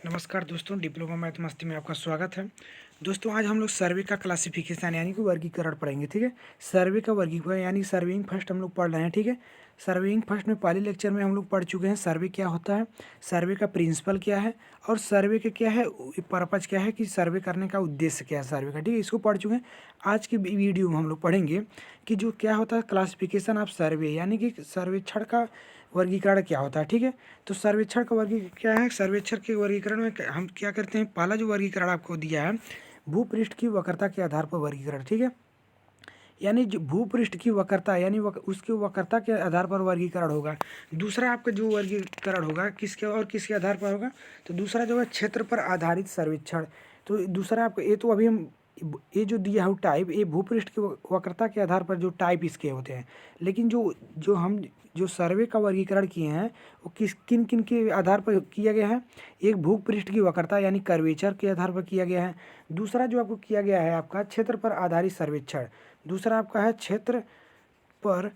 नमस्कार दोस्तों, diploma math मस्ती में आपका स्वागत है। दोस्तों आज हम लोग सर्वे का क्लासिफिकेशन यानी कि वर्गीकरण पढ़ेंगे। ठीक है, सर्वे का वर्गीकरण यानी सर्वेइंग फर्स्ट हम लोग पढ़ रहे हैं। ठीक है, सर्वेइंग फर्स्ट में पहले लेक्चर में हम लोग पढ़ चुके हैं सर्वे क्या होता है, सर्वे का प्रिंसिपल क्या है और सर्वे के क्या है पर्पज क्या है कि सर्वे करने का उद्देश्य क्या है सर्वे का। ठीक है, इसको पढ़ चुके हैं। आज की वीडियो में हम लोग पढ़ेंगे कि जो क्या होता है क्लासिफिकेशन ऑफ सर्वे यानी कि सर्वेक्षण का वर्गीकरण क्या होता है। ठीक है, तो सर्वेक्षण का वर्गीकरण क्या है। सर्वेक्षण के वर्गीकरण में हम क्या करते हैं, पहला जो वर्गीकरण आपको दिया है भूपृष्ठ की वक्रता के आधार पर वर्गीकरण। ठीक है, यानी जो भूपृष्ठ की वक्रता यानी उसकी वक्रता के आधार पर वर्गीकरण होगा। दूसरा आपका जो वर्गीकरण होगा किसके और किसके आधार पर होगा, तो दूसरा जो है क्षेत्र पर आधारित सर्वेक्षण। तो दूसरा आपको ये तो अभी हम ये जो दिया है टाइप ये भूपृष्ठ की वक्रता के आधार पर जो टाइप इसके होते हैं। लेकिन जो जो हम जो सर्वे का वर्गीकरण किए हैं वो किन किन के आधार पर किया गया है। एक भूपृष्ठ की वक्रता यानी कर्वेचर के आधार पर किया गया है। दूसरा जो आपको किया गया है आपका क्षेत्र पर आधारित सर्वेक्षण। दूसरा आपका है क्षेत्र पर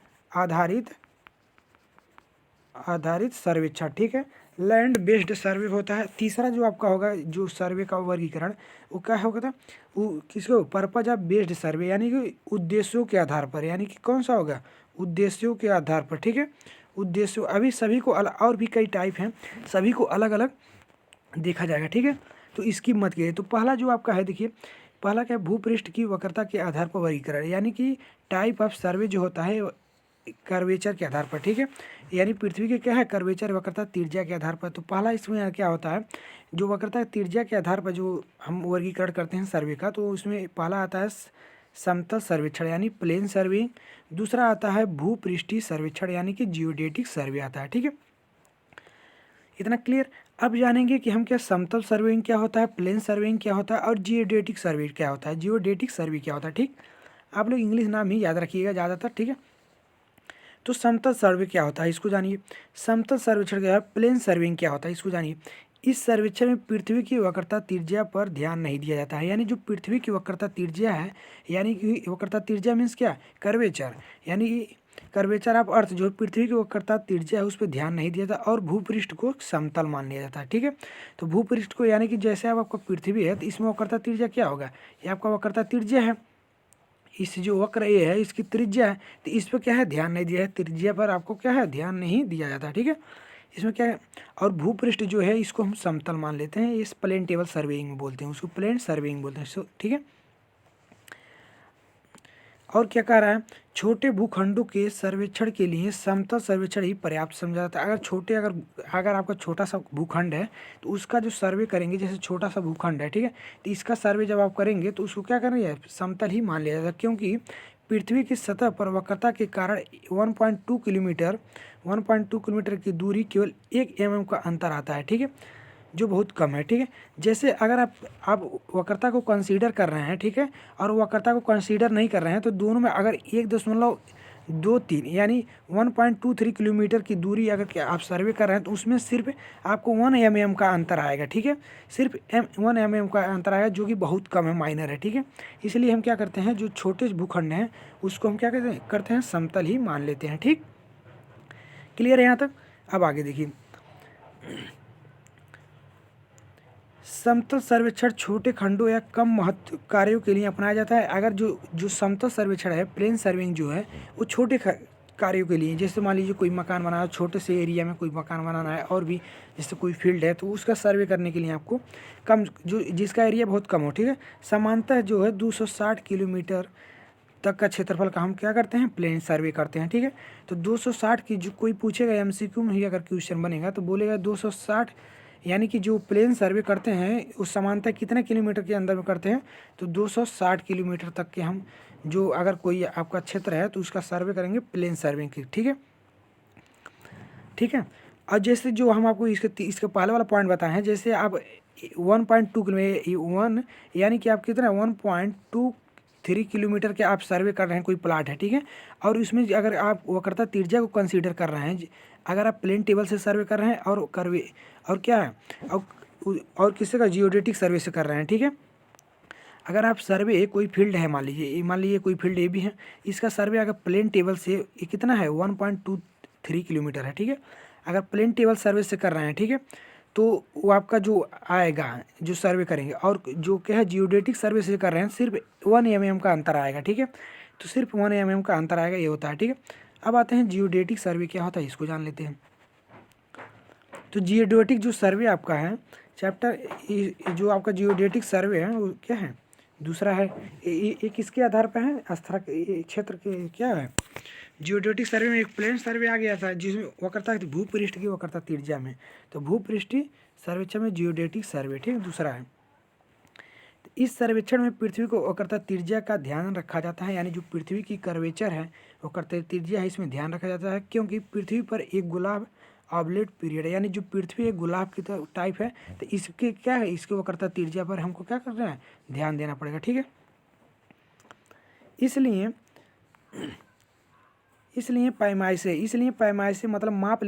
आधारित सर्वेक्षण। ठीक है, लैंड बेस्ड सर्वे होता है। तीसरा जो आपका होगा जो सर्वे का वर्गीकरण वो क्या होगा था, वो किसको पर्पज ऑफ बेस्ड सर्वे यानी कि उद्देश्यों के आधार पर, यानी कि कौन सा होगा उद्देश्यों के आधार पर। ठीक है, उद्देश्यों अभी सभी को और भी कई टाइप हैं, सभी को अलग अलग देखा जाएगा। ठीक है, तो इसकी मत कीजिए। तो पहला जो आपका है देखिए, पहला क्या है भूपृष्ठ की वक्रता के आधार पर वर्गीकरण यानी कि टाइप ऑफ सर्वे जो होता है कर्वेचर के आधार पर। ठीक है, यानी पृथ्वी के क्या है कर्वेचर वक्रता त्रिज्या के आधार पर। तो पहला इसमें क्या होता है जो वक्रता त्रिज्या के आधार पर जो हम वर्गीकरण करते हैं सर्वे का, तो उसमें पहला आता है समतल सर्वेक्षण यानी प्लेन सर्वे। दूसरा आता है भूपृष्ठीय सर्वेक्षण यानी कि जियोडेटिक सर्वे आता है। ठीक है, इतना क्लियर। अब जानेंगे कि हम क्या समतल सर्वेइंग क्या होता है, प्लेन सर्वेइंग क्या होता है और जियोडेटिक सर्वे क्या होता है। जियोडेटिक सर्वे क्या होता है, ठीक, आप लोग इंग्लिश नाम ही याद रखिएगा ज़्यादातर। ठीक है, तो समतल सर्वे क्या होता है इसको जानिए। समतल सर्वेक्षण क्या है, प्लेन सर्वेइंग क्या होता है इसको जानिए। इस सर्वेक्षण में पृथ्वी की वक्रता त्रिज्या पर ध्यान नहीं दिया जाता है, यानी जो पृथ्वी की वक्रता त्रिज्या है यानी कि वक्रता त्रिज्या मीन्स क्या कर्वेचर, यानी कि कर्वेचर ऑफ अर्थ जो पृथ्वी की वक्रता त्रिज्या है उस पर ध्यान नहीं दिया जाता और भूपृष्ठ को समतल मान लिया जाता है। ठीक है, तो भूपृष्ठ को यानी कि जैसे अब आपका पृथ्वी है तो इसमें वक्रता त्रिज्या क्या होगा, ये आपका वक्रता त्रिज्या है। इस जो वक्र ये है इसकी त्रिज्या है, तो इस पर क्या है ध्यान नहीं दिया है, त्रिज्या पर आपको क्या है ध्यान नहीं दिया जाता। ठीक है, इसमें क्या है और भूपृष्ठ जो है इसको हम समतल मान लेते हैं, इस प्लेन टेबल सर्वेइंग बोलते हैं, उसको प्लेन सर्वेइंग बोलते हैं। ठीक है, और क्या कह रहा है छोटे भूखंडों के सर्वेक्षण के लिए समतल सर्वेक्षण ही पर्याप्त समझा जाता है। अगर आपका छोटा सा भूखंड है तो उसका जो सर्वे करेंगे, जैसे छोटा सा भूखंड है, ठीक है, तो इसका सर्वे जब आप करेंगे तो उसको क्या करेंगे समतल ही मान लिया जाता है, क्योंकि पृथ्वी की सतह पर वक्रता के कारण 1.2 किलोमीटर की दूरी केवल 1 mm का अंतर आता है। ठीक है, जो बहुत कम है। ठीक है, जैसे अगर आप वक्रता को कंसीडर कर रहे हैं, ठीक है, और वक्रता को कंसीडर नहीं कर रहे हैं तो दोनों में अगर 1.23 यानी 1.23 किलोमीटर की दूरी अगर आप सर्वे कर रहे हैं तो उसमें सिर्फ आपको 1 mm का अंतर आएगा। ठीक है, सिर्फ 1 mm का अंतर आएगा जो कि बहुत कम है, माइनर है। ठीक है, इसलिए हम क्या करते हैं जो छोटे भूखंड हैं उसको हम क्या करते हैं समतल ही मान लेते हैं। ठीक, क्लियर है यहाँ तक। अब आगे देखिए, समतल सर्वेक्षण छोटे खंडों या कम महत्व कार्यों के लिए अपनाया जाता है। अगर जो समतल सर्वेक्षण है प्लेन सर्विंग जो है वो छोटे कार्यों के लिए, जैसे मान लीजिए कोई मकान बनाना है, छोटे से एरिया में कोई मकान बनाना है, और भी जैसे कोई फील्ड है तो उसका सर्वे करने के लिए आपको कम जो जिसका एरिया बहुत कम हो। ठीक है, सामान्यतः जो है 260 किलोमीटर तक का क्षेत्रफल का हम क्या करते हैं प्लेन सर्वे करते हैं। ठीक है, तो 260 की जो कोई पूछेगा एमसीक्यू में ही अगर क्वेश्चन बनेगा तो बोलेगा 260 यानी कि जो प्लेन सर्वे करते हैं उस समानता कितने किलोमीटर के अंदर में करते हैं, तो 260 किलोमीटर तक के हम जो अगर कोई आपका क्षेत्र है तो उसका सर्वे करेंगे प्लेन सर्वे की। ठीक है, ठीक है, और जैसे जो हम आपको इसके पहले वाला पॉइंट बताए हैं, जैसे आप 1.2 किलोमीटर 1 यानी कि आप कितना 1.23 किलोमीटर के आप सर्वे कर रहे हैं कोई प्लाट है। ठीक है, और इसमें अगर आप वक्रता त्रिज्या को कंसीडर कर रहे हैं, अगर आप प्लेन टेबल से सर्वे कर रहे हैं और क्या है और किसी का जियोडेटिक सर्वे से कर रहे हैं। ठीक है, अगर आप सर्वे कोई फील्ड है, मान लीजिए कोई फील्ड ए भी है, इसका सर्वे अगर प्लेन टेबल से ये कितना है 1.23 किलोमीटर है। ठीक है, अगर प्लेन टेबल सर्वे से कर रहे हैं, ठीक है, तो वो आपका जो आएगा जो सर्वे करेंगे, और जो क्या है जियोडेटिक सर्वे से कर रहे हैं सिर्फ 1 mm का अंतर आएगा, ठीक है। तो सिर्फ 1 mm का अंतर आएगा, ये होता है, ठीक है। अब आते हैं जियोडेटिक सर्वे क्या होता है, इसको जान लेते हैं। तो जियोडेटिक जो सर्वे आपका है चैप्टर, जो आपका जियोडेटिक सर्वे है वो क्या है, दूसरा है ये किसके आधार पर है, स्तर क्षेत्र के क्या है। जियोडेटिक सर्वे में एक प्लेन सर्वे आ गया था जिसमें वो करता है भूपृष्ठ की, वो करता त्रिज्या में, तो भूपृष्ठीय सर्वेक्षण में जियोडेटिक सर्वे, ठीक है, दूसरा है। तो इस सर्वेक्षण में पृथ्वी को वो करता त्रिज्या का ध्यान रखा जाता है, यानी जो पृथ्वी की कर्वेचर है वो करते त्रिज्या है, इसमें ध्यान रखा जाता है, क्योंकि पृथ्वी पर एक गुलाब ऑब्लेट पीरियड है, यानी जो पृथ्वी एक गुलाब की टाइप है, तो इसके क्या है, इसके वो करता त्रिज्या पर हमको क्या करना है, ध्यान देना पड़ेगा, ठीक है। इसलिए पैमाइश से मतलब माप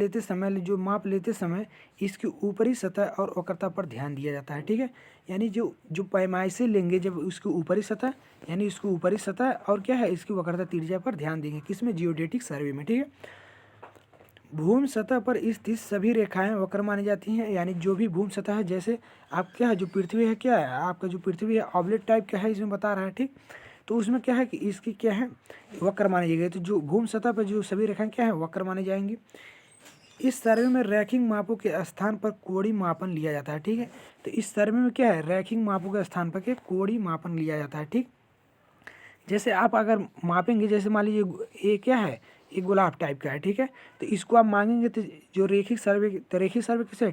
लेते समय इसकी ऊपरी सतह और वक्रता पर ध्यान दिया जाता है, ठीक है। यानी जो पैमाइश से लेंगे जब उसकी ऊपरी सतह, यानी इसकी ऊपरी सतह और क्या है इसकी वक्रता त्रिज्या पर ध्यान देंगे, किसमें, जियोडेटिक सर्वे में, ठीक है। भूमि सतह पर स्थित सभी रेखाएं वक्र मानी जाती हैं, यानी जो भी भूमि सतह है, जैसे आप क्या है जो पृथ्वी है, क्या है आपका जो पृथ्वी है ऑब्लेट टाइप का है, इसमें बता रहा है, ठीक। तो उसमें क्या है कि इसकी क्या है वक्र मानी जाएगी, तो जो भूमि सतह पर जो सभी रेखाएं क्या है वक्र मानी जाएंगी। इस सर्वे में रैखिक मापों के स्थान पर कोणीय मापन लिया जाता है, ठीक है। तो इस सर्वे में क्या है रैखिक मापों के स्थान पर कोणीय मापन लिया जाता है, ठीक। जैसे आप अगर मापेंगे, जैसे मान लीजिए ये क्या है, ये गुलाब टाइप का है, ठीक है। तो इसको आप मांगेंगे तो जो रेखिक सर्वे किसे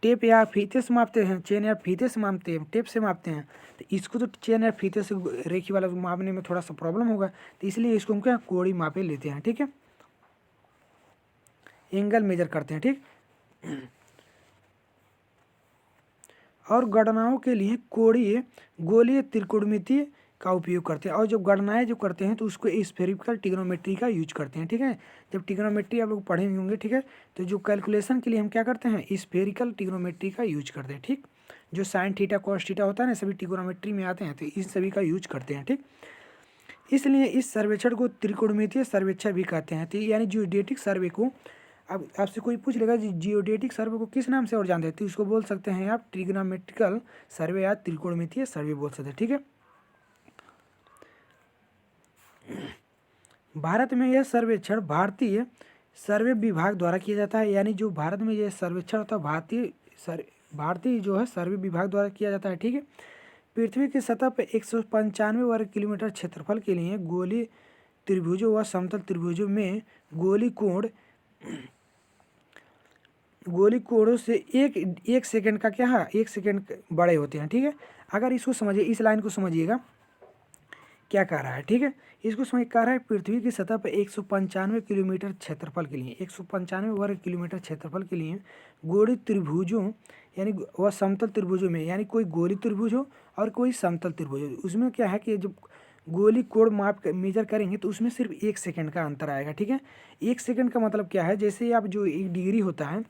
टेप या फीते से मापते हैं, चेन या फीते से मापते हैं, टेप से मापते हैं। तो इसको तो चेन या फीते से रेखी वाला मापने में थोड़ा सा प्रॉब्लम होगा, तो इसलिए इसको हम क्या कोणीय मापे लेते हैं, ठीक है, एंगल मेजर करते हैं, ठीक। और गणनाओं के लिए कोणीय गोलीय त्रिकोणमितीय का उपयोग करते हैं, और जब गणनाएं जो करते हैं तो उसको स्फेरिकल ट्रिग्नोमेट्री का यूज करते हैं, ठीक है। जब ट्रिग्नोमेट्री आप लोग पढ़े होंगे, ठीक है, तो जो कैलकुलेशन के लिए हम क्या करते हैं स्फेरिकल ट्रिग्नोमेट्री का यूज करते हैं, ठीक। जो साइन थीटा कॉस थीटा होता है ना, सभी ट्रिग्नोमेट्री में आते हैं, तो इन सभी का यूज करते हैं, ठीक। इसलिए इस सर्वेक्षण को त्रिकोणमितीय सर्वेक्षण भी कहते हैं। तो यानी जियोडेटिक सर्वे को, अब आपसे कोई पूछ लेगा जियोडेटिक सर्वे को किस नाम से और जानते हैं, तो उसको बोल सकते हैं आप ट्रिग्नोमेट्रिकल सर्वे या त्रिकोणमितीय सर्वे बोल सकते हैं, ठीक है। भारत में यह सर्वेक्षण भारतीय सर्वे विभाग द्वारा किया जाता है, यानी जो भारत में यह सर्वेक्षण होता है भारतीय जो है सर्वे विभाग द्वारा किया जाता है, ठीक है। पृथ्वी की सतह पर 195 वर्ग किलोमीटर क्षेत्रफल के लिए गोलीय त्रिभुजों व समतल त्रिभुजों में गोली कोणों से एक सेकंड का क्या है, 1 सेकंड बड़े होते हैं, ठीक है। अगर इसको समझिए, इस लाइन को समझिएगा क्या कह रहा है, ठीक है। इसको समझ कह रहा है पृथ्वी की सतह पर 195 किलोमीटर क्षेत्रफल के लिए 195 वर्ग किलोमीटर क्षेत्रफल के लिए गोली त्रिभुजों यानी वह समतल त्रिभुजों में, यानी कोई गोली त्रिभुज हो और कोई समतल त्रिभुज हो, उसमें क्या है कि जब गोली कोण मेजर करेंगे तो उसमें सिर्फ 1 सेकंड का अंतर आएगा, ठीक है। 1 सेकंड का मतलब क्या है, जैसे आप जो 1 डिग्री होता है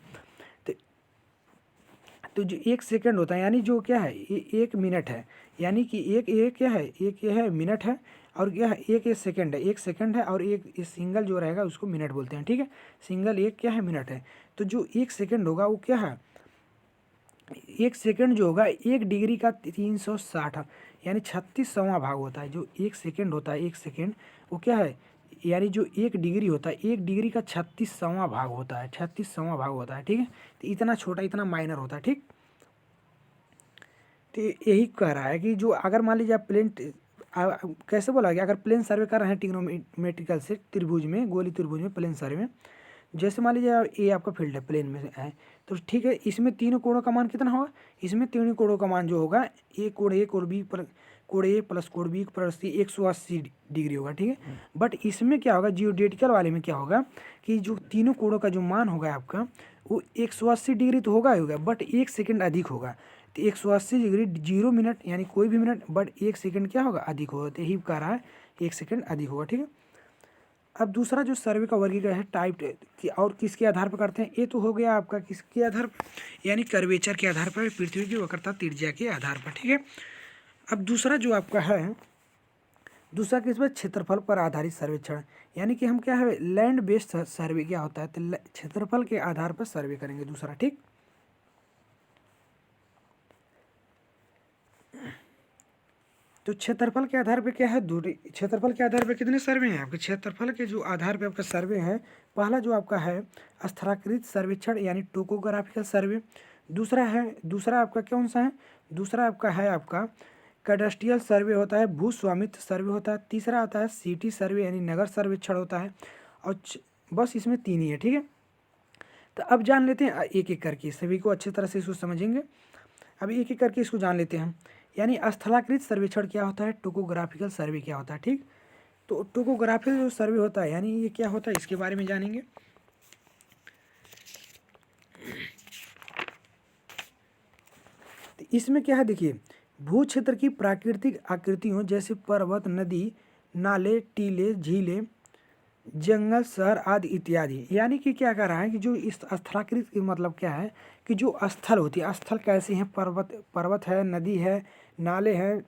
तो जो 1 सेकंड होता है, यानी जो क्या है 1 मिनट है, यानी कि एक क्या है, एक ये है मिनट है, और क्या है एक सेकंड है, 1 सेकंड है, और एक सिंगल जो रहेगा उसको मिनट बोलते हैं, ठीक है। सिंगल एक क्या है मिनट है, तो जो 1 सेकंड होगा वो क्या है, 1 सेकंड जो होगा 1 डिग्री का 360 यानी 36वां भाग होता है। जो 1 सेकंड होता है 1 सेकंड वो क्या है, यानी जो 1 डिग्री होता है 1 डिग्री का 36वां भाग होता है, 36वां भाग होता है, ठीक है। तो इतना छोटा, इतना माइनर होता है, ठीक। तो यही कह रहा है कि जो अगर मान लीजिए आप कैसे बोला गया, अगर प्लेन सर्वे कर रहे हैं ट्रिग्नोमेट्रिकल से त्रिभुज में, गोली त्रिभुज में प्लेन सर्वे में, जैसे मान लीजिए ये आपका फील्ड है प्लेन में है, तो ठीक है, इसमें तीनों कोणों का मान कितना होगा, इसमें तीनों कोणों का मान जो होगा कोण बी कोण ए प्लस कोण बी प्लस सी 180 डिग्री होगा, ठीक है। बट इसमें क्या होगा, जियोडेटिकल वाले में क्या होगा कि जो तीनों कोणों का जो मान होगा आपका वो 180 डिग्री तो होगा ही होगा, बट 1 सेकंड अधिक होगा। तो 180 डिग्री 0 मिनट यानी कोई भी मिनट, बट 1 सेकंड क्या होगा अधिक होगा, तो यही कह रहा है 1 सेकंड अधिक होगा, ठीक है। अब दूसरा जो सर्वे का वर्गीकरण है टाइप की और किसके आधार पर करते हैं, ये तो हो गया आपका किसके आधार पर, यानी कर्वेचर के आधार पर, पृथ्वी की वक्रता त्रिज्या के आधार पर, ठीक है। अब दूसरा जो आपका है, दूसरा किस पर, क्षेत्रफल पर आधारित सर्वेक्षण, यानी कि हम क्या है लैंड बेस्ड सर्वे क्या होता है, तो क्षेत्रफल के आधार पर सर्वे करेंगे दूसरा, ठीक। तो क्षेत्रफल के आधार पे क्या है, दूरी, क्षेत्रफल के आधार पे कितने सर्वे हैं आपके, क्षेत्रफल के जो आधार पे आपका सर्वे है, पहला जो आपका है स्थलाकृत सर्वेक्षण यानी टोपोग्राफिकल सर्वे, दूसरा आपका कौन सा है, दूसरा आपका है आपका कैडस्ट्रियल सर्वे होता है, भू स्वामित्व सर्वे होता है, तीसरा आता है सिटी सर्वे यानी नगर सर्वेक्षण होता है, और बस इसमें 3 ही है। ठीक है, तो अब जान लेते हैं एक एक करके, सभी को अच्छी तरह से इसको समझेंगे। अब एक एक करके इसको जान लेते हैं। यानी स्थलाकृत सर्वेक्षण क्या होता है, टोपोग्राफिकल सर्वे क्या होता है। ठीक, तो टोपोग्राफिकल जो सर्वे होता है यानी ये क्या होता है, इसके बारे में जानेंगे। तो इसमें क्या है, देखिए, भू क्षेत्र की प्राकृतिक आकृतियों जैसे पर्वत, नदी, नाले, टीले, झीलें, जंगल, शहर आदि इत्यादि। यानी कि क्या कर रहा है कि जो इस स्थलाकृत की मतलब क्या है कि जो स्थल होती है, स्थल कैसे हैं, पर्वत है, नदी है, नाले हैं,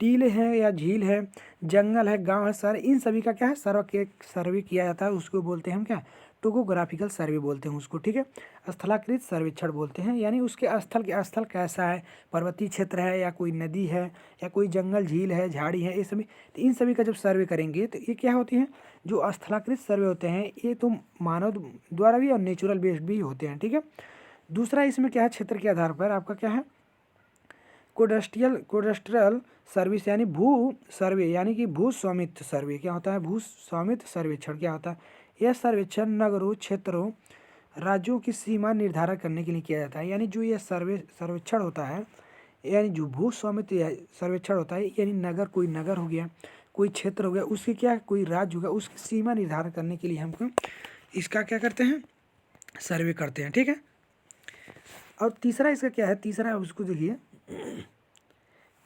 टीले हैं या झील है, जंगल है, गांव है, शहर, इन सभी का क्या है सर्वे किया जाता है। उसको बोलते हैं हम क्या, टोपोग्राफिकल सर्वे बोलते हैं उसको। ठीक है, स्थलाकृत सर्वेक्षण बोलते हैं। यानी उसके स्थल कैसा है, पर्वतीय क्षेत्र है या कोई नदी है या कोई जंगल, झील है, झाड़ी है, ये सभी, तो इन सभी का जब सर्वे करेंगे तो ये क्या होती हैं, जो स्थलाकृत सर्वे होते हैं ये तो मानव द्वारा भी और नेचुरल बेस्ड भी होते हैं। ठीक है, दूसरा इसमें क्या है, क्षेत्र के आधार पर आपका क्या है कोडस्ट्रियल सर्विस यानी भू सर्वे यानी कि भू स्वामित्व सर्वे क्या होता है, भू स्वामित्व सर्वेक्षण क्या होता है। यह सर्वेक्षण नगरों, क्षेत्रों, राज्यों की सीमा निर्धारण करने के लिए किया जाता है। यानी जो यह सर्वेक्षण होता है, यानी जो भू स्वामित्व सर्वेक्षण होता है, यानी कोई नगर हो गया, कोई क्षेत्र हो गया, उसकी क्या कोई राज्य हो गया, उसकी सीमा निर्धारण करने के लिए हमको इसका क्या करते हैं, सर्वे करते हैं। ठीक है, और तीसरा इसका क्या है, तीसरा उसको देखिए,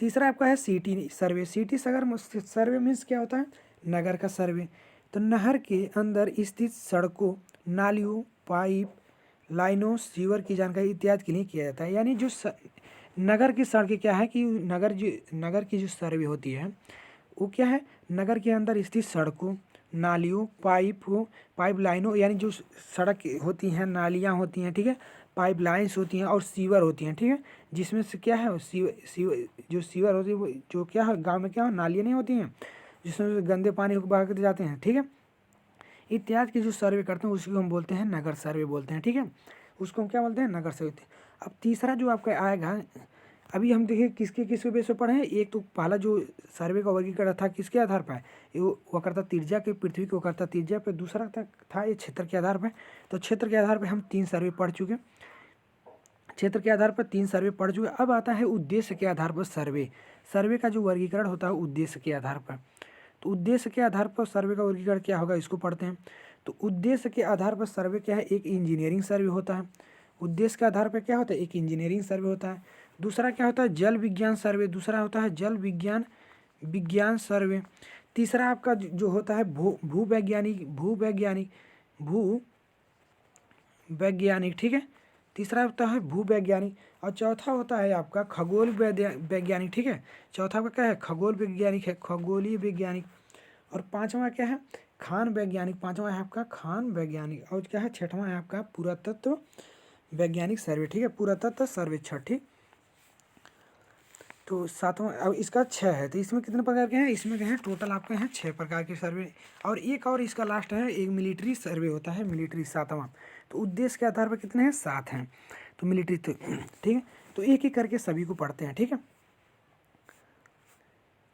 तीसरा आपका है city survey. City survey means क्या होता है, नगर का सर्वे। तो नहर के अंदर स्थित सड़कों, नालियों, पाइप लाइनों, सीवर की जानकारी इत्यादि के लिए किया जाता है। यानी जो नगर की सड़कें क्या है कि नगर की जो सर्वे होती है वो क्या है, नगर के अंदर स्थित सड़कों, नालियों, पाइप लाइनों, यानी जो सड़क होती हैं, नालियाँ होती हैं, ठीक है, पाइप लाइन्स होती हैं और सीवर होती हैं। ठीक है, जिसमें से क्या है जो सीवर होती है वो जो क्या है, गांव में क्या है, नालियाँ नहीं होती हैं जिसमें गंदे पानी बहा के जाते हैं। ठीक है, इत्यादि की जो सर्वे करते हैं उसको हम बोलते हैं नगर सर्वे बोलते हैं। ठीक है, उसको हम क्या बोलते हैं, नगर सर्वे। अब तीसरा जो आपका आएगा, अभी हम देखिए किसके बेस पे पढ़े हैं। एक तो पहला जो सर्वे का वर्गीकरण था किसके आधार पर, वो करता त्रिज्या के, पृथ्वी को करता त्रिज्या पे, दूसरा था ये क्षेत्र के आधार पर। तो क्षेत्र के आधार पर हम 3 सर्वे पढ़ चुके, क्षेत्र के आधार पर 3 सर्वे पढ़ चुके। अब आता है उद्देश्य के आधार पर सर्वे का जो वर्गीकरण होता है उद्देश्य के आधार पर। तो उद्देश्य के आधार पर सर्वे का वर्गीकरण क्या होगा, इसको पढ़ते हैं। तो उद्देश्य के आधार पर सर्वे क्या है, एक इंजीनियरिंग सर्वे होता है। उद्देश्य के आधार पर क्या होता है, एक इंजीनियरिंग सर्वे होता है। दूसरा क्या होता है, जल विज्ञान सर्वे, दूसरा होता है जल विज्ञान सर्वे। तीसरा आपका जो होता है भूवैज्ञानिक, ठीक है, तीसरा होता है भूवैज्ञानिक। और चौथा होता है आपका खगोल वैज्ञानिक। ठीक है, चौथा आपका क्या है, खगोल वैज्ञानिक है, खगोलीय वैज्ञानिक। और पांचवा क्या है, खान वैज्ञानिक, पांचवा है आपका खान वैज्ञानिक। और क्या है, छठवां है आपका पुरातत्व वैज्ञानिक सर्वे। ठीक है, पुरातत्व सर्वेक्षण। ठीक, तो सातवां, अब इसका 6 है। तो इसमें कितने प्रकार के हैं, इसमें क्या है टोटल आपके हैं 6 प्रकार के सर्वे। और एक और इसका लास्ट है, एक मिलिट्री सर्वे होता है, मिलिट्री 7वां। तो उद्देश्य के आधार पर कितने हैं, 7 हैं। तो मिलिट्री तो ठीक है, तो एक एक करके सभी को पढ़ते हैं। ठीक है,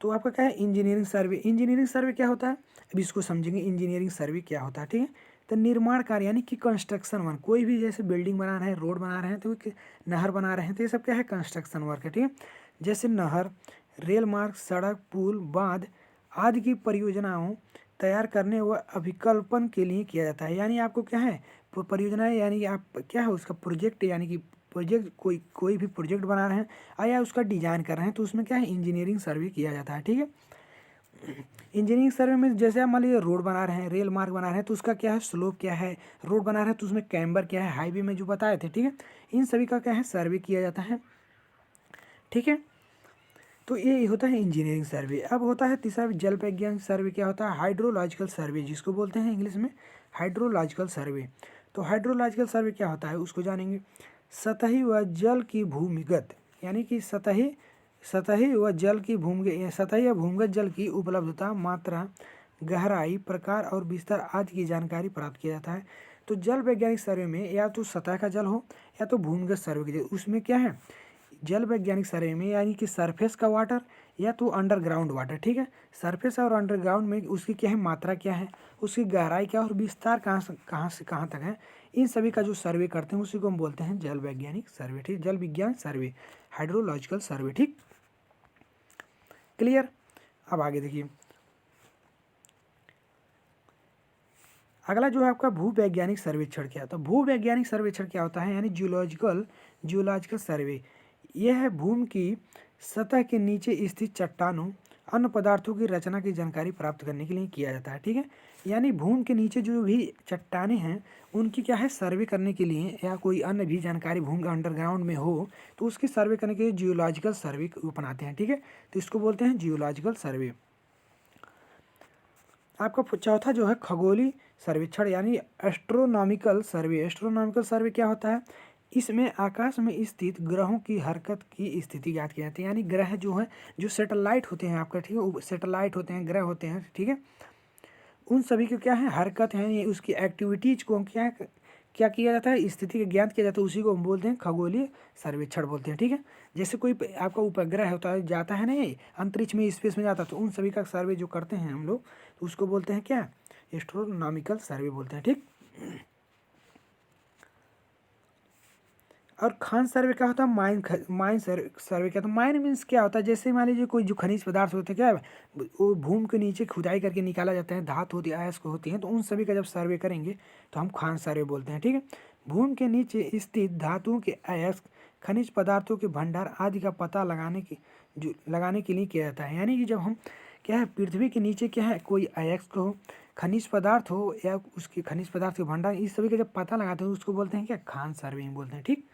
तो आपका क्या है इंजीनियरिंग सर्वे। इंजीनियरिंग सर्वे क्या होता है, अब इसको समझेंगे इंजीनियरिंग सर्वे क्या होता है। ठीक है, तो निर्माण कार्य यानी कि कंस्ट्रक्शन वर्क, कोई भी जैसे बिल्डिंग बना रहे हैं, रोड बना रहे हैं, तो नहर बना रहे हैं, तो ये सब क्या है कंस्ट्रक्शन वर्क है। ठीक है, जैसे नहर, रेल मार्ग, सड़क, पुल, बांध आदि की परियोजनाओं तैयार करने व अभिकल्पन के लिए किया जाता है। यानी आपको क्या है परियोजना है, यानी कि आप क्या है उसका प्रोजेक्ट, यानी कि प्रोजेक्ट कोई भी प्रोजेक्ट बना रहे हैं या उसका डिजाइन कर रहे हैं, तो उसमें क्या है इंजीनियरिंग सर्वे किया जाता है। ठीक है, इंजीनियरिंग सर्वे में जैसे आप मान लीजिए रोड बना रहे हैं, रेल मार्ग बना रहे हैं, तो उसका क्या है स्लोप क्या है, रोड बना रहे हैं तो उसमें कैम्बर क्या है, हाईवे में जो बताए थे। ठीक है, इन सभी का क्या है सर्वे किया जाता है। ठीक है, तो ये होता है इंजीनियरिंग सर्वे। अब होता है तीसरा जल वैज्ञानिक सर्वे। क्या होता है, हाइड्रोलॉजिकल सर्वे, जिसको बोलते हैं इंग्लिश में हाइड्रोलॉजिकल सर्वे। तो हाइड्रोलॉजिकल सर्वे क्या होता है उसको जानेंगे। सतही व जल की भूमिगत, यानी कि सतही व जल की भूमिगत सतही या भूमिगत जल की उपलब्धता, मात्रा, गहराई, प्रकार और विस्तार आदि की जानकारी प्राप्त किया जाता है। तो जल वैज्ञानिक सर्वे में या तो सतह का जल हो या तो भूमिगत सर्वे की, उसमें क्या है जल वैज्ञानिक सर्वे में यानी कि सरफेस का वाटर या तो अंडरग्राउंड वाटर, ठीक है। सरफेस और अंडरग्राउंड में उसकी क्या है मात्रा क्या है, उसकी गहराई क्या है और विस्तार कहाँ से कहाँ तक है, इन सभी का जो सर्वे करते हैं उसी को हम बोलते हैं जल वैज्ञानिक सर्वे, ठीक। जल विज्ञान सर्वे, हाइड्रोलॉजिकल सर्वे, ठीक, क्लियर। अब आगे देखिए, अगला जो है आपका भूवैज्ञानिक सर्वेक्षण क्या होता है। भूवैज्ञानिक सर्वेक्षण क्या होता है, यानी जियोलॉजिकल सर्वे। यह है भूमि की सतह के नीचे स्थित चट्टानों, अन्य पदार्थों की रचना की जानकारी प्राप्त करने के लिए किया जाता है, ठीक है। यानी भूमि के नीचे जो भी चट्टानें हैं उनकी क्या है सर्वे करने के लिए, या कोई अन्य भी जानकारी भूमि अंडरग्राउंड में हो तो उसकी सर्वे करने के लिए जियोलॉजिकल सर्वे अपनाते हैं, ठीक है। तो इसको बोलते हैं जियोलॉजिकल सर्वे। आपका चौथा जो है खगोलीय सर्वेक्षण यानी एस्ट्रोनॉमिकल सर्वे। एस्ट्रोनॉमिकल सर्वे क्या होता है, इसमें आकाश में स्थित ग्रहों की हरकत की स्थिति ज्ञात की जाती है। यानी ग्रह जो है, जो सैटेलाइट होते हैं आपका, ठीक है, सैटेलाइट होते हैं, ग्रह होते हैं, ठीक है, उन सभी की क्या है हरकत है, ये उसकी एक्टिविटीज को क्या किया जाता है, स्थिति का ज्ञात किया जाता है, उसी को हम बोलते हैं खगोलीय सर्वेक्षण बोलते हैं, ठीक है। जैसे कोई आपका उपग्रह होता है, जाता है ना ये अंतरिक्ष में, स्पेस में जाता है, तो उन सभी का सर्वे जो करते हैं हम लोग, तो उसको बोलते हैं क्या, एस्ट्रोनॉमिकल सर्वे बोलते हैं, ठीक। और खान सर्वे क्या होता है, माइन सर्वे क्या होता है। माइन मीन्स क्या होता है, जैसे मान लीजिए कोई जो खनिज पदार्थ होते हैं, क्या है वो भूमि के नीचे खुदाई करके निकाला जाता है, धातु होती है, अयस्क होती हैं, तो उन सभी का जब सर्वे करेंगे तो हम खान सर्वे बोलते हैं, ठीक है। भूमि के नीचे स्थित धातुओं के अयस्क, खनिज पदार्थों के भंडार आदि का पता लगाने के लिए किया जाता है। यानी कि जब हम क्या है पृथ्वी के नीचे क्या है कोई अयस्क हो, खनिज पदार्थ हो, या उसके खनिज पदार्थ के भंडार, इस सभी का जब पता लगाते हैं उसको बोलते हैं क्या, खान सर्वेइंग बोलते हैं, ठीक।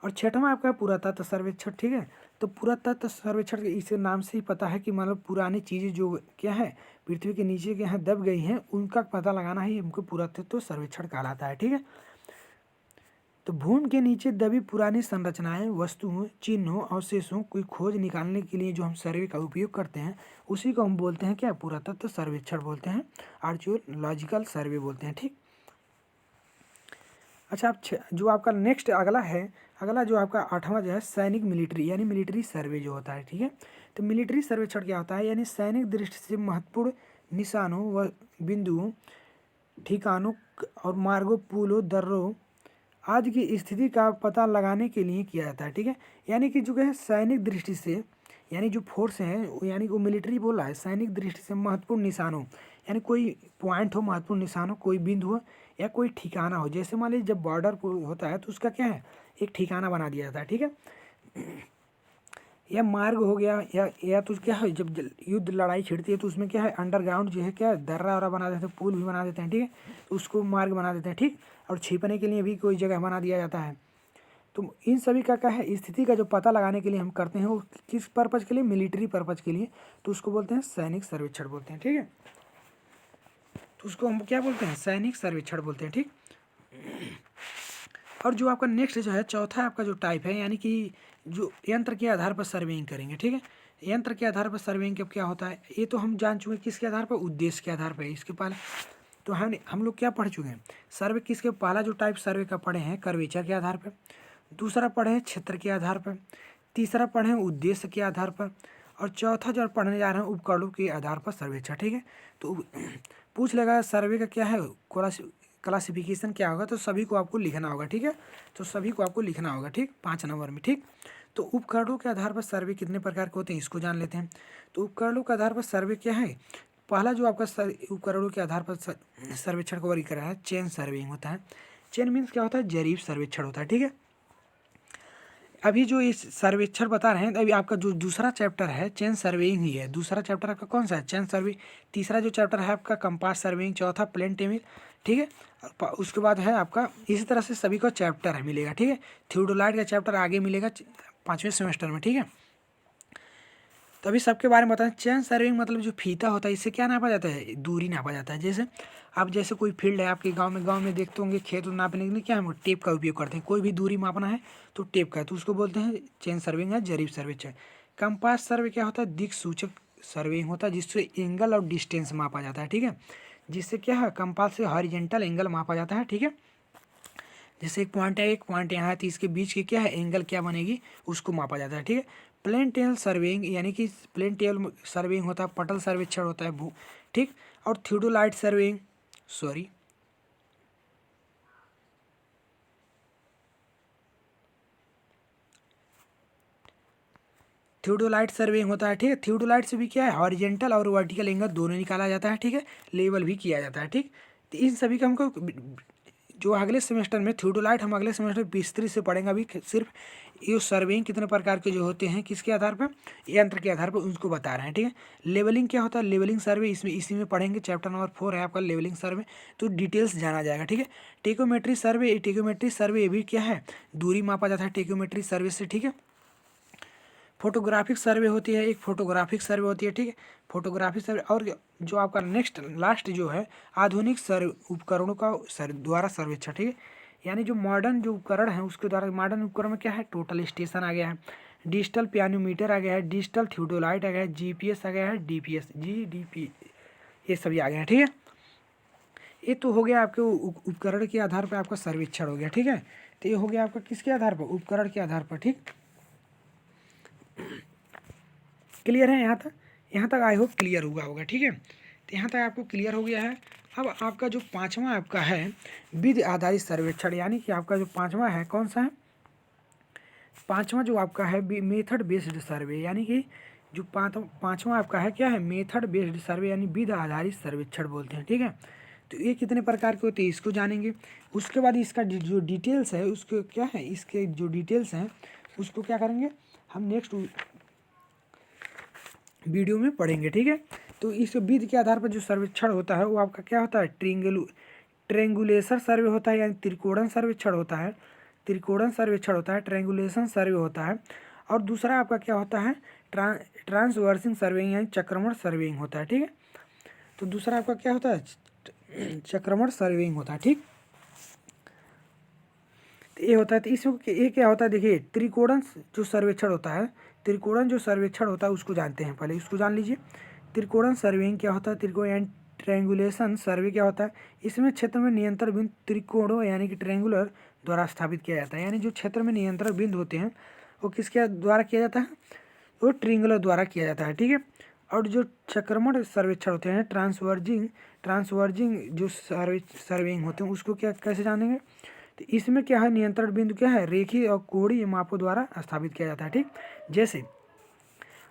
और छठवां आपका पुरातत्व सर्वेक्षण, ठीक है। तो पुरातत्व सर्वेक्षण इस नाम से ही पता है कि मतलब पुरानी चीज़ें जो क्या है पृथ्वी के नीचे के यहाँ दब गई हैं उनका पता लगाना ही हमको पुरातत्व सर्वेक्षण कहलाता है, ठीक है। तो भूमि के नीचे दबी पुरानी संरचनाएं, वस्तुओं, चिन्हों, अवशेषों की खोज निकालने के लिए जो हम सर्वे का उपयोग करते हैं उसी को हम बोलते हैं क्या, पुरातत्व सर्वेक्षण बोलते हैं, आर्कियोलॉजिकल सर्वे बोलते हैं, ठीक। अच्छा, अब जो आपका नेक्स्ट अगला जो आपका आठवां जो है सैनिक मिलिट्री यानी मिलिट्री सर्वे जो होता है, ठीक है। तो मिलिट्री सर्वेक्षण क्या होता है, यानी सैनिक दृष्टि से महत्वपूर्ण निशानों व बिंदुओं, ठिकानों और मार्गों, पुलों, दर्रों आदि की स्थिति का पता लगाने के लिए किया जाता है, ठीक है। यानी कि जो है सैनिक दृष्टि से, यानी जो फोर्स है, यानी वो मिलिट्री बोल रहा है, सैनिक दृष्टि से महत्वपूर्ण निशानों, यानी कोई पॉइंट हो, महत्वपूर्ण निशान हो, कोई बिंदु हो या कोई ठिकाना हो। जैसे मान लीजिए जब बॉर्डर होता है तो उसका क्या है एक ठिकाना बना दिया जाता है, ठीक है। या मार्ग हो गया, या तो क्या है जब युद्ध लड़ाई छिड़ती है तो उसमें क्या है अंडरग्राउंड जो है क्या दर्रा वरा बना देते हैं, पुल भी बना देते हैं, ठीक है, तो उसको मार्ग बना देते हैं, ठीक। और छिपने के लिए भी कोई जगह बना दिया जाता है। तो इन सभी का क्या है स्थिति का जो पता लगाने के लिए हम करते हैं वो किस पर्पज़ के लिए, मिलिट्री पर्पज़ के लिए, तो उसको बोलते हैं सैनिक सर्वेक्षण बोलते हैं, ठीक है। तो उसको हम क्या बोलते हैं, सैनिक सर्वेक्षण बोलते हैं, ठीक। और जो आपका नेक्स्ट जो है चौथा आपका जो टाइप है, यानी कि जो यंत्र के आधार पर सर्वेइंग करेंगे, ठीक है। यंत्र के आधार पर सर्वेइंग कब क्या होता है, ये तो हम जान चुके हैं किसके आधार पर, उद्देश्य के आधार पर। इसके पहले तो हम लोग क्या पढ़ चुके हैं, सर्वे किसके, पहला जो टाइप सर्वे का पढ़े हैं कर्वेचर के आधार पर, दूसरा पढ़े हैं क्षेत्र के आधार पर, तीसरा पढ़े हैं उद्देश्य के आधार पर, और चौथा जो पढ़ने जा रहे हैं उपकरणों के आधार पर सर्वेक्षण, ठीक है। तो पूछ लेगा सर्वे का क्या है क्लासिफिकेशन क्या होगा, तो सभी को आपको लिखना होगा, ठीक है। तो सभी को आपको लिखना होगा, ठीक, 5 नंबर में, ठीक। तो उपकरणों के आधार पर सर्वे कितने प्रकार के होते हैं इसको जान लेते हैं। तो उपकरणों के आधार पर सर्वे क्या है, पहला जो आपका उपकरणों के आधार पर सर्वेक्षण का वर्गीकरण है चेन सर्वेइंग होता है। चेन मीन्स क्या होता है, जरीब सर्वेक्षण होता है, ठीक है। अभी जो इस सर्वेक्षण बता रहे हैं, अभी आपका जो दूसरा चैप्टर है चेन सर्वेइंग ही है। दूसरा चैप्टर आपका कौन सा है, चेन सर्वे। तीसरा जो चैप्टर है आपका कंपास सर्वेइंग, चौथा प्लेन टेबल, ठीक है। उसके बाद है आपका इसी तरह से सभी को चैप्टर है मिलेगा, ठीक है। थियोडोलाइट का चैप्टर आगे मिलेगा 5वें सेमेस्टर में, ठीक है। तो अभी सबके बारे में बताएं। चेन सर्विंग मतलब जो फीता होता है, इससे क्या नापा जाता है, दूरी नापा जाता है। जैसे आप जैसे कोई फील्ड है आपके गांव में देखते होंगे, खेत नापने के लिए क्या हम टेप का उपयोग करते हैं। कोई भी दूरी मापना है तो टेप का, तो उसको बोलते हैं चेन सर्विंग या जरीब सर्वे। कंपास सर्वे क्या होता है, दिक् सूचक सर्विंग होता है, जिससे एंगल और डिस्टेंस मापा जाता है। ठीक है, जिससे क्या है, कंपास से हॉरिजेंटल एंगल मापा जाता है। ठीक है, जैसे एक पॉइंट है, एक पॉइंट यहाँ है, तो इसके बीच की क्या है, एंगल क्या बनेगी, उसको मापा जाता है। ठीक है, प्लेन टेल सर्वेइंग यानी कि प्लेन टेल सर्वेइंग होता है, पटल सर्वेक्षण होता है भू, ठीक। और theodolite surveying, sorry, theodolite surveying होता है। ठीक है, थियोडोलाइट से भी क्या है, हॉरिजेंटल और वर्टिकल एंगल दोनों निकाला जाता है। ठीक है, लेवल भी किया जाता है। ठीक, तो इन सभी का हमको जो अगले सेमेस्टर में थियोडोलाइट हम अगले सेमेस्टर में विस्तृत से पढ़ेंगे। अभी सिर्फ ये सर्वेइंग कितने प्रकार के जो होते हैं, किसके आधार पर, यंत्र के आधार पर उनको बता रहे हैं। ठीक है, लेवलिंग क्या होता है, लेवलिंग सर्वे इसमें इसी में पढ़ेंगे। चैप्टर नंबर 4 है आपका लेवलिंग सर्वे, तो डिटेल्स जाना जाएगा। ठीक है, टेकोमेट्री सर्वे, टेकोमेट्री सर्वे ये भी क्या है, दूरी मापा जाता है टेकोमेट्री सर्वे से। ठीक है, फोटोग्राफिक सर्वे होती है, एक फोटोग्राफिक सर्वे होती है। ठीक है, फोटोग्राफिक सर्वे। और जो आपका नेक्स्ट लास्ट जो है, आधुनिक सर्वे उपकरणों का द्वारा सर्वेक्षण। ठीक है, यानी जो मॉडर्न जो उपकरण है उसके द्वारा, मॉडर्न उपकरण में क्या है, टोटल स्टेशन आ गया है, डिजिटल पियानोमीटर आ गया है, डिजिटल थियोडोलाइट आ गया है, जीपीएस आ गया है, डीपीएस, जीडीपी, ये सभी आ गए हैं। ठीक है, ये तो हो गया आपके उपकरण के आधार पर आपका सर्वेक्षण हो गया। ठीक है, तो ये हो गया आपका किसके आधार पर, उपकरण के आधार पर। ठीक, क्लियर है यहाँ तक आई होप क्लियर हुआ होगा। ठीक है, तो यहाँ तक आपको क्लियर हो गया है। अब आपका जो पांचवा आपका है विधि आधारित सर्वेक्षण, यानी कि आपका जो पांचवा है कौन सा है, पांचवा जो आपका है मेथड बेस्ड सर्वे, यानी कि जो पांचवा आपका है क्या है, मेथड बेस्ड सर्वे, यानी विधि आधारित सर्वेक्षण बोलते हैं। ठीक है, तो ये कितने प्रकार के होते हैं इसको जानेंगे। उसके बाद इसका जो डिटेल्स है उसको क्या है, इसके जो डिटेल्स हैं उसको क्या करेंगे हम नेक्स्ट वीडियो में पढ़ेंगे। ठीक है, तो इस विधि के आधार पर जो सर्वेक्षण होता है वो आपका क्या होता है, ट्रेंगुलेशन सर्वे होता है, यानी त्रिकोणन सर्वेक्षण होता है, त्रिकोणन सर्वेक्षण होता है, ट्रेंगुलेशन सर्वे होता है। और दूसरा आपका क्या होता है, ट्रांसवर्सिंग सर्वेइंग यानी चक्रमण सर्वेइंग होता है। ठीक है, तो दूसरा आपका क्या होता है, चक्रमण सर्वेइंग होता है। ठीक, तो ये होता है, तो इसमें ये क्या होता है, देखिए त्रिकोणन जो सर्वेक्षण होता है, त्रिकोणन जो सर्वेक्षण होता है उसको जानते हैं, पहले इसको जान लीजिए। त्रिकोणन सर्वेइंग क्या होता है, त्रिकोण यानी ट्रैंगुलेशन सर्वे क्या होता है, इसमें क्षेत्र में नियंत्रण बिंदु त्रिकोणों यानी कि ट्रैंगुलर द्वारा स्थापित किया जाता है। यानी जो क्षेत्र में नियंत्रण बिंदु होते हैं वो किसके द्वारा किया जाता है, वो ट्रिंगुलर द्वारा किया जाता है। ठीक है, और जो चक्रमण सर्वेक्षण होते हैं, ट्रांसवर्जिंग जो सर्वेइंग होते हैं उसको क्या कैसे जानेंगे, तो इसमें क्या है, नियंत्रण बिंदु क्या है, रेखीय और कोणीय मापों द्वारा स्थापित किया जाता है। ठीक, जैसे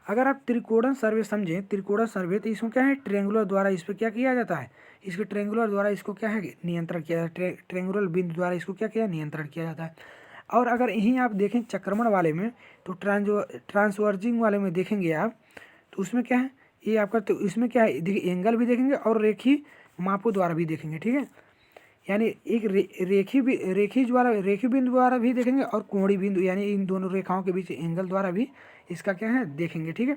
अगर आप त्रिकोणन सर्वे समझें, त्रिकोणन सर्वे, तो इसमें क्या है, ट्रेंगुलर द्वारा इस पर क्या किया जाता है, इसके ट्रेंगुलर द्वारा इसको क्या है, नियंत्रण किया जाता है, ट्रेंगुलर बिंदु द्वारा इसको क्या किया, नियंत्रण किया जाता है। और अगर यहीं आप देखें चक्रमण वाले में, तो ट्रांसवर्जिंग वाले में देखेंगे आप, तो उसमें क्या है, ये आपका, तो इसमें क्या है, देखिए एंगल भी देखेंगे और रेखी मापों द्वारा भी देखेंगे। ठीक है, यानी एक रेखी बिंदु द्वारा भी देखेंगे और कोणीय बिंदु यानी इन दोनों रेखाओं के बीच एंगल द्वारा भी इसका क्या है, देखेंगे। ठीक है,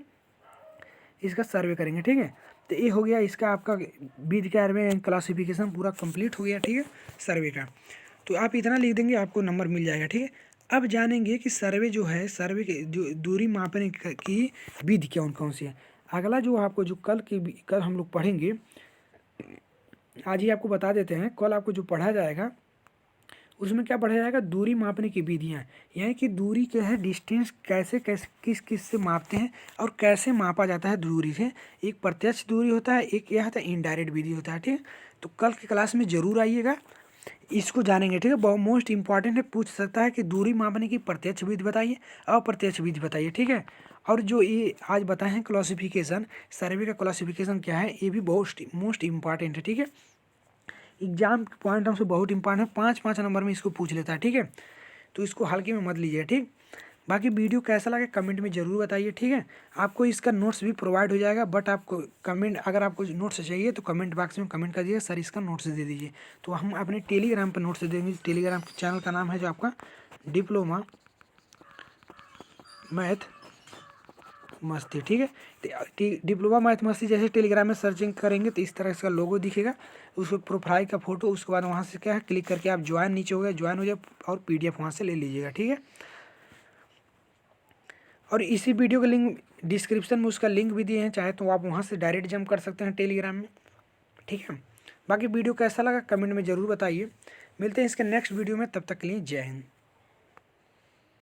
इसका सर्वे करेंगे। ठीक है, तो ये हो गया इसका आपका विधि कार्य में क्लासिफिकेशन पूरा कंप्लीट हो गया। ठीक है, सर्वे का, तो आप इतना लिख देंगे आपको नंबर मिल जाएगा। ठीक है, अब जानेंगे कि सर्वे जो है, सर्वे के जो दूरी मापने की विधि कौन कौन सी है। अगला जो आपको जो कल हम लोग पढ़ेंगे, आज ही आपको बता देते हैं, कल आपको जो पढ़ा जाएगा उसमें क्या पढ़ा जाएगा, दूरी मापने की विधियाँ, यानी कि दूरी क्या है, डिस्टेंस कैसे कैसे किस से मापते हैं और कैसे मापा जाता है दूरी से। एक प्रत्यक्ष दूरी होता है, एक यह होता है इनडायरेक्ट विधि होता है। ठीक है, तो कल की क्लास में जरूर आइएगा, इसको जानेंगे। ठीक है, बहुत मोस्ट इंपॉर्टेंट है, पूछ सकता है कि दूरी मापने की प्रत्यक्ष विधि बताइए, अप्रत्यक्ष विधि बताइए। ठीक है, और जो ये आज बताए हैं क्लासिफिकेशन, सर्वे का क्लासिफिकेशन क्या है, ये भी बहुत मोस्ट इंपॉर्टेंट है। ठीक है, एग्जाम पॉइंट ऑफ से बहुत इंपॉर्टेंट है, 5-5 नंबर में इसको पूछ लेता है। ठीक है, तो इसको हल्के में मत लीजिए। ठीक, बाकी वीडियो कैसा लगे कमेंट में ज़रूर बताइए। ठीक है, आपको इसका नोट्स भी प्रोवाइड हो जाएगा, बट आपको कमेंट, अगर आपको नोट्स चाहिए तो कमेंट बॉक्स में कमेंट कर दीजिए, सर इसका नोट्स दे दीजिए, तो हम अपने टेलीग्राम पर नोट्स देंगे। टेलीग्राम चैनल का नाम है जो आपका डिप्लोमा मैथ मस्ती, ठीक है। डिप्लोमा मैथ मस्ती जैसे टेलीग्राम में सर्चिंग करेंगे तो इस तरह इसका लोगो दिखेगा, उसको प्रोफाइल का फोटो, उसके बाद वहाँ से क्या है क्लिक करके आप ज्वाइन, नीचे हो गया ज्वाइन हो जाए और PDF वहाँ से ले लीजिएगा, ठीक है। और इसी वीडियो का लिंक डिस्क्रिप्शन में उसका लिंक भी दिए हैं, चाहे तो आप वहाँ से डायरेक्ट जंप कर सकते हैं टेलीग्राम में, ठीक है। बाकी वीडियो कैसा लगा कमेंट में ज़रूर बताइए। मिलते हैं इसके नेक्स्ट वीडियो में, तब तक के लिए जय हिंद।